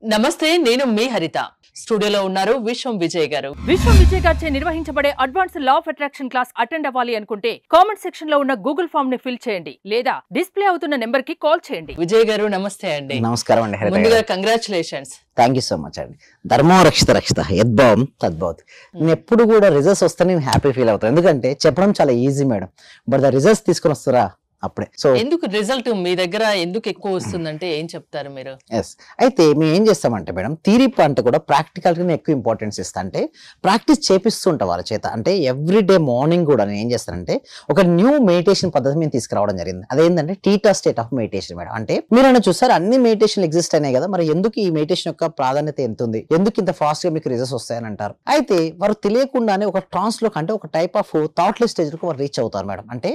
నమస్తే, నేను మీ హరిత. స్టూడియోలో ఉన్నారు విశ్వం విజయ్ గారు. విశ్వం విజయ్ గారిచే నిర్వహించబడే advance law of attraction class attend అవ్వాలి అనుకుంటే కామెంట్ సెక్షన్ లో ఉన్న గూగుల్ ఫామ్ ని ఫిల్ చేయండి లేదా డిస్ప్లే అవుతున్న నెంబర్ కి కాల్ చేయండి. విజయ్ గారు నమస్తే అండి. నమస్కారం అండి. ముందుగా congratulations. Thank you so much అండి. ధర్మం రక్షిత రక్షిత యద్భావం తద్భవతి. నేను ఎప్పుడు కూడా రిజల్ట్స్ వస్తే నేను హ్యాపీ ఫీల్ అవుతాను. ఎందుకంటే చెప్పడం చాలా easy madam, but the results తీసుకొని వస్తారా అప్పుడే. సో ఎందుకు రిజల్ట్ మీ దగ్గర ఎందుకు ఎక్కువ వస్తుందంటే ఏం చెప్తారు మీరు? ఎస్, అయితే మేము ఏం చేస్తామంటే మేడం, థియరీ అంటే కూడా ప్రాక్టికల్గా ఎక్కువ ఇంపార్టెన్స్ ఇస్తా. అంటే ప్రాక్టీస్ చేపిస్తుంటా వాళ్ళ చేత. అంటే ఎవ్రీడే మార్నింగ్ కూడా నేను ఏం చేస్తానంటే ఒక న్యూ మెడిటేషన్ పద్ధతి మేము తీసుకురావడం జరిగింది. అదేంటంటే theta state of meditation madam. అంటే మీరైనా చూసారు అన్ని మెడిటేషన్ ఎగ్జిస్ట్ అయినాయి కదా, మరి ఎందుకు ఈ మెడిటేషన్ యొక్క ప్రాధాన్యత ఎంత ఉంది, ఎందుకు ఇంత ఫాస్ట్ గా మీకు రిజల్ట్స్ వస్తాయని అంటారు. అయితే వారు తెలియకుండానే ఒక ట్రాన్స్ లో అంటే ఒక టైప్ ఆఫ్ థాట్లెస్ స్టేజ్ లో వారు రీచ్ అవుతారు మేడం. అంటే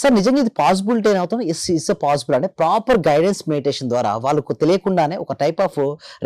సార్ నిజంగా ఇది పాసిబిలిటీ అవుతుంది, ఇట్స్ పాసిబుల్ అంటే ప్రాపర్ గైడెన్స్ మెడిటేషన్ ద్వారా వాళ్ళకు తెలియకుండానే ఒక టైప్ ఆఫ్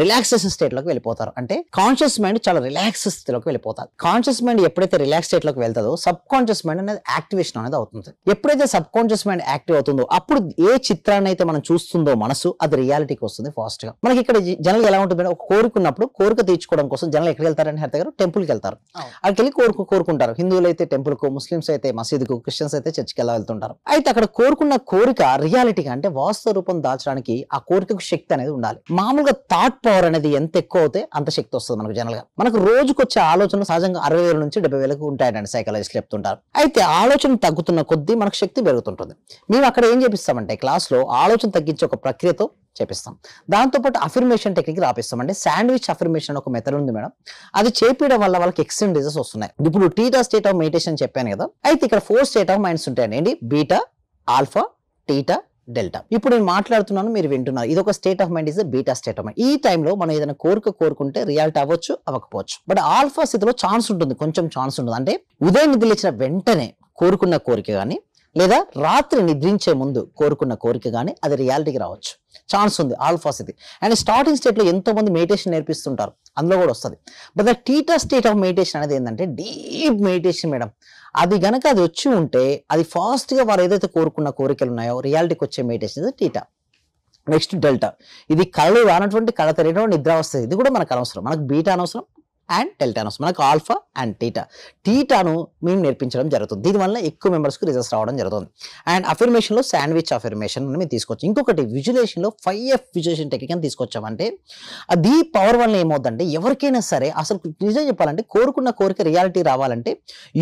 రిలాక్సేషన్ స్టేట్ లోకి వెళ్ళిపోతారు. అంటే కాన్షియస్ మైండ్ చాలా రిలాక్స్ స్థితిలోకి వెళ్ళిపోతారు. కాన్షియస్ మైండ్ ఎప్పుడైతే రిలాక్స్ స్టేట్ లోకి వెళ్తుందో సబ్ కాన్షియస్ మైండ్ అనేది యాక్టివేషన్ అనేది అవుతుంది. ఎప్పుడైతే సబ్ కాన్షియస్ మైండ్ యాక్టివ్ అవుతుందో అప్పుడు ఏ చిత్రాన్ని అయితే మనం చూస్తుందో మనసు, అది రియాలిటీకి వస్తుంది ఫాస్ట్ గా. మనకి ఇక్కడ జనరల్ ఎలా ఉంటుంది, ఒక కోరుకున్నప్పుడు కోరిక తీర్చుకోవడం కోసం జనరల్ ఎక్కడికి వెళ్తారని హరి దగ్గర టెంపుల్కి వెళ్తారు. అక్కడికి వెళ్ళి కోరుకుంటారు. హిందువులు అయితే టెంపుల్ కు, ముస్లిమ్స్ అయితే మసీదుకు, క్రిస్టియన్స్ అయితే చర్చికి వెళ్ళి వెళ్తుంటారు. అయితే అక్కడ కోరుకున్న కోరిక రియాలిటీగా అంటే వాస్తవ రూపం దాల్చడానికి ఆ కోరికకు శక్తి అనేది ఉండాలి. మామూలుగా థాట్ పవర్ అనేది ఎంత ఎక్కువ అవుతే అంత శక్తి వస్తుంది మనకు. జనరల్ గా మనకు రోజుకు వచ్చే ఆలోచనలు సహజంగా 60,000 నుంచి 70,000 ఉంటాయండి సైకాలజిస్ట్ చెప్తుంటారు. అయితే ఆలోచన తగ్గుతున్న కొద్దీ మనకు శక్తి పెరుగుతుంటుంది. మేము అక్కడ ఏం చేపిస్తామంటే క్లాస్ లో ఆలోచన తగ్గించే ఒక ప్రక్రియతో చేపిస్తాం. దాంతోపాటు అఫర్మేషన్ టెక్నిక్ రాపిస్తాం. అంటే శాండ్విచ్ అఫర్మేషన్ ఒక మెథడ్ ఉంది మేడం, అది చేపించడం వల్ల వాళ్ళకి ఎక్స్ట్రీమ్ రిజల్ట్స్ వస్తున్నాయి. ఇప్పుడు టీటా స్టేట్ ఆఫ్ మెడిటేషన్ చెప్పాను కదా, అయితే ఇక్కడ 4 స్టేట్ ఆఫ్ మైండ్స్ ఉంటాయండి. ఏంటి? Beta, alpha, theta, delta. ఇప్పుడు నేను మాట్లాడుతున్నాను, మీరు వింటున్నారు. ఇది ఒక state of mind, is beta state of mind. ఈ టైంలో మనం ఏదైనా కోరుకుంటే రియాలిటీ అవ్వచ్చు, అవ్వకపోవచ్చు. బట్ ఆల్ఫా స్థితిలో ఛాన్స్ ఉంటుంది, కొంచెం ఛాన్స్ ఉంటుంది. అంటే ఉదయం నిద్ర లేచిన వెంటనే కోరుకున్న కోరిక కానీ లేదా రాత్రి నిద్రించే ముందు కోరుకున్న కోరిక కానీ అది రియాలిటీకి రావచ్చు, ఛాన్స్ ఉంది ఆల్ఫా స్థితి. అండ్ స్టార్టింగ్ స్టేట్ లో ఎంతో మంది మెడిటేషన్ నేర్పిస్తుంటారు, అందులో కూడా వస్తుంది. But the theta state of meditation అనేది ఏంటంటే డీప్ మెడిటేషన్ మేడం. అది గనక అది వచ్చి ఉంటే అది ఫాస్ట్ గా వారు ఏదైతే కోరుకున్న కోరికలు ఉన్నాయో రియాలిటీకి వచ్చే మెడిటేషన్ టీటా. Next delta. ఇది కళలు రానటువంటి కళ తెలియడం నిద్ర వస్తుంది. ఇది కూడా మనకు అనవసరం. మనకు బీటా అనవసరం అండ్ డెల్టా అనవసరం. మనకు ఆల్ఫా అండ్ టీటాను మేము నేర్పించడం జరుగుతుంది. దీనివల్ల ఎక్కువ మెంబర్స్కి రిజల్ట్స్ రావడం జరుగుతుంది. అండ్ అఫర్మేషన్లో శాండ్విచ్ అఫర్మేషన్ మేము తీసుకొచ్చాం. ఇంకొకటి విజులేషన్లో 5F విజులేషన్ టెక్నిక్ అని తీసుకొచ్చామంటే అది పవర్ వల్ల ఏమవుతుందంటే ఎవరికైనా సరే అసలు నిజం చెప్పాలంటే కోరుకున్న కోరిక రియాలిటీ రావాలంటే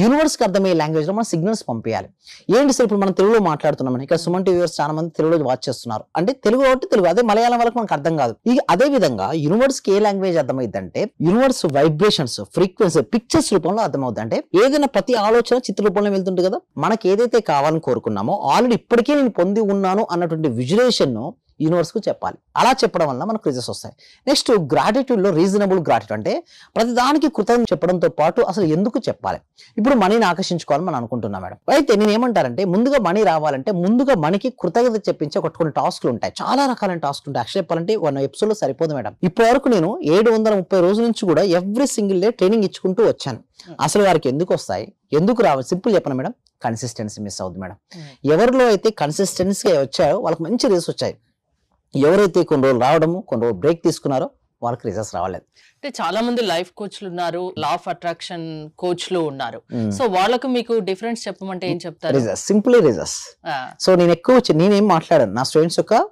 యూనివర్స్కి అర్థమయ్యే లాంగ్వేజ్లో మనం సిగ్నల్స్ పంపించాలి. ఏంటి సార్ ఇప్పుడు మనం తెలుగులో మాట్లాడుతున్నాం, ఇక్కడ సుమన్ టీవీ వ్యూవర్స్ చాలా మంది తెలుగులో వాచ్ చేస్తున్నారు. అంటే తెలుగు కాబట్టి తెలుగు, అదే మలయాళం వాళ్ళకి మనకు అర్థం కాదు. ఇక అదే విధంగా యూనివర్స్కి ఏ లాంగ్వేజ్ అర్థమైందంటే యూనివర్స్ వైబ్రేషన్స్, ఫ్రీక్వెన్సీ, పిక్చర్స్ రూపంలో అర్థమవుతుంది. అంటే ఏదైనా ప్రతి ఆలోచన చిత్ర రూపంలో వెళ్తుంటుంది కదా, మనకి ఏదైతే కావాలని కోరుకున్నామో ఆల్రెడీ ఇప్పటికే నేను పొంది ఉన్నాను అన్నటువంటి విజులేషన్ ను యూనివర్స్ కు చెప్పాలి. అలా చెప్పడం వల్ల మనకు రిజల్ట్స్ వస్తాయి. నెక్స్ట్ గ్రాటిట్యూడ్ లో రీజనబుల్ గ్రాటిట్యూడ్ అంటే ప్రతి దానికి కృతజ్ఞత చెప్పడంతో పాటు అసలు ఎందుకు చెప్పాలి. ఇప్పుడు మనీని ఆకర్షించుకోవాలని మనం అనుకుంటున్నాం మేడం. అయితే నేను ఏమంటారంటే ముందుగా మనీ రావాలంటే ముందుగా మనకి కృతజ్ఞత చెప్పించే కొన్ని టాస్క్లు ఉంటాయి, చాలా రకాలైన టాస్క్లు ఉంటాయి. యాక్చువల్లీ చెప్పాలంటే 1 ఎపిసోడ్ లో సరిపోదు మేడం. ఇప్పటి వరకు నేను 730 రోజుల నుంచి కూడా ఎవ్రీ సింగిల్ డే ట్రైనింగ్ ఇచ్చుకుంటూ వచ్చాను. అసలు వారికి ఎందుకు వస్తాయి, ఎందుకు రావాలి, సింపుల్ చెప్పను మేడం, కన్సిస్టెన్సీ మిస్ అవుతుంది మేడం. ఎవరిలో అయితే కన్సిస్టెన్సీ వచ్చాయో వాళ్ళకి మంచి రిజల్ట్స్ వచ్చాయి. ఎవరైతే కొన్ని రోజులు రావడము, కొన్ని రోజులు బ్రేక్ తీసుకున్నారో వాళ్ళకి రిజల్ట్స్ రావలేదు. అంటే చాలా మంది లైఫ్ కోచ్లు ఉన్నారు, లా ఆఫ్ అట్రాక్షన్ కోచ్లు ఉన్నారు. సో వాళ్ళకు మీకు డిఫరెన్స్ చెప్పమంటే ఏం చెప్తారు? Results, simple results. సో నేను ఎక్కువ నేనేం మాట్లాడాను, నా స్టూడెంట్స్ యొక్క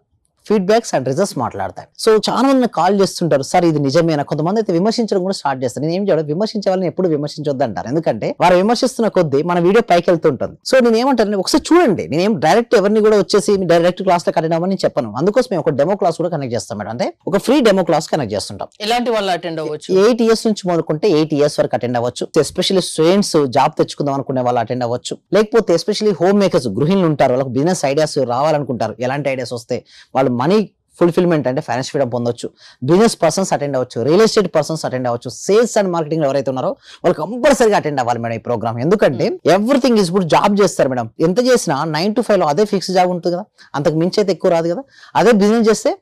ఫీడ్బ్యాక్స్ అండ్ రిజల్ట్స్ మాట్లాడతాయి. సో చాలా మంది కాల్ చేస్తుంటారు, సార్ ఇది నిజమేనా. కొంతమంది అయితే విమర్శించడం కూడా స్టార్ట్ చేస్తారు. నేను ఏం చేయడం, విమర్శించే వాళ్ళని ఎప్పుడు విమర్శించొద్దు అంటారు. ఎందుకంటే వారు విమర్శిస్తున్న కొద్దీ మన వీడియో పైకి వెళ్తుంటుంది. సో నేను ఏమంటాను, ఒకసారి చూడండి. నేనేం డైరెక్ట్ ఎవరిని కూడా వచ్చేసి డైరెక్ట్ క్లాస్ లో కనెక్ట్ అవ్వమని చెప్పను. అందుకోసం మేము ఒక డెమో క్లాస్ కూడా కనెక్ట్ చేస్తాం మేడం. అంటే ఒక ఫ్రీ డెమో క్లాస్ కనెక్ట్ చేస్తుంటాం. ఎలాంటి వాళ్ళు అటెండ్ అవ్వచ్చు? 8 years నుంచి మొదలుకుంటే 8 years వరకు అటెండ్ అవ్వచ్చు. ఎస్పెషల్లీ స్టూడెంట్స్ జాబ్ తెచ్చుకుందాం అనుకునే వాళ్ళు అటెండ్ అవ్వచ్చు. లేకపోతే ఎస్పెషల్లీ హోమ్ మేకర్స్, గృహిణులు ఉంటారు, వాళ్ళకి బిజినెస్ ఐడియాస్ రావాలనుకుంటారు. ఎలాంటి ఐడియాస్ వస్తే వాళ్ళు మనీ ఫుల్ఫిల్మెంట్ అంటే ఫైనాన్స్ ఫ్రీడమ్ పొందొచ్చు. బిజినెస్ పర్సన్స్ అటెండ్ అవ్వచ్చు, రియల్ ఎస్టేట్ పర్సన్స్ అటెండ్ అవ్వచ్చు. సేల్స్ అండ్ మార్కెటింగ్ ఎవరైతే ఉన్నారో వాళ్ళు కంపల్సరీగా అటెండ్ అవ్వాలి మేడం ఈ ప్రోగ్రామ్. ఎందుకంటే ఎవ్రీథింగ్ ఈజ్ ఇప్పుడు జాబ్ చేస్తారు మేడం. ఎంత చేసినా 9 to 5 లో అదే ఫిక్స్ జాబ్ ఉంటుంది కదా, అంతకు మించి అయితే ఎక్కువ రాదు కదా. అదే బిజినెస్ చేస్తే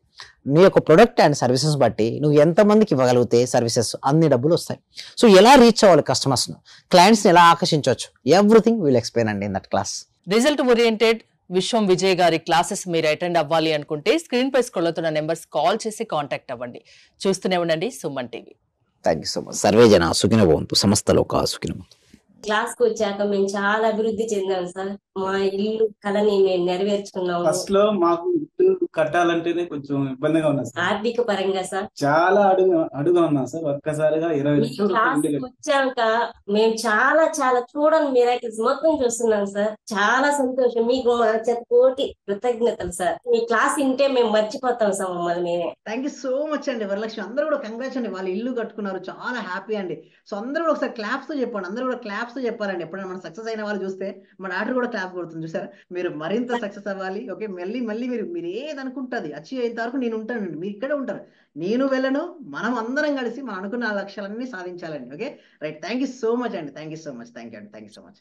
నీ యొక్క ప్రొడక్ట్ అండ్ సర్వీసెస్ బట్టి నువ్వు ఎంతమందికి ఇవ్వగలిగితే సర్వీసెస్ అన్ని డబ్బులు వస్తాయి. సో ఎలా రీచ్ అవ్వాలి కస్టమర్స్ ను, క్లయింట్స్ ని ఎలా ఆకర్షించవచ్చు, ఎవ్రీథింగ్ విల్ ఎక్స్ప్లెయిన్ అండి in that class. Result oriented విశ్వం విజయ్ గారి క్లాసెస్ మీరు అటెండ్ అవ్వాలి అనుకుంటే స్క్రీన్ పై స్క్రోల్ అవుతున్న నెంబర్స్ కాల్ చేసి కాంటాక్ట్ అవ్వండి. చూస్తూనే ఉండండి Suman TV. Thank you so much. Survey జన సుఖినో భవంతు, సమస్త లోకా సుఖినో భవంతు. క్లాస్ కు వచ్చాక మేము చాలా అభివృద్ధి చెందాం సార్. మా ఇల్లు కళని మేము నెరవేర్చుకున్నాము. ఫస్ట్ లో మాకు ఇల్లు కట్టాలంటేనే కొంచెం ఇబ్బందిగా ఉన్నా సార్. ఆర్థిక పరంగా సార్ చాలా అడుగా ఉన్నా సార్. ఒక్కసారిగా 20 మీ లక్షలు క్లాస్ ఇంటికి వచ్చాక మేము చాలా చూడని మిరాకిల్స్ మొత్తం చూస్తున్నాం సార్. చాలా సంతోషం. మీకు మా చేత కోటి కృతజ్ఞతలు సార్. మీ క్లాస్ వింటే మేము మర్చిపోతాం సార్ మమ్మల్ని మేమే. థ్యాంక్ యూ సో మచ్ అండి వరలక్ష్మి. అందరూ కూడా కంగ్రాట్స్ అండి, వాళ్ళు ఇల్లు కట్టుకున్నారు, చాలా హ్యాపీ అండి. సో అందరూ కూడా ఒకసారి క్లాప్స్ తో చెప్పండి, అందరూ కూడా క్లాప్స్ తో చెప్పారండి. ఎప్పుడైనా మన సక్సెస్ అయిన వాళ్ళు చూస్తే మన డాక్టర్ కూడా క్లాప్ కొడుతుంది చూసారా. మీరు మరింత సక్సెస్ అవ్వాలి. ఓకే, మళ్ళీ మీరు ఏది అనుకుంటుంది అచీవ్ అయ్యేంత వరకు నేను ఉంటానండి, మీరు ఇక్కడే ఉంటారు, నేను వెళ్ళను. మనం అందరం కలిసి మనం అనుకున్న ఆ లక్ష్యాలన్నీ సాధించాలండి. Okay right, thank you so much అండి, thank you so much, thank you అండి, థ్యాంక్ యూ సో మచ్.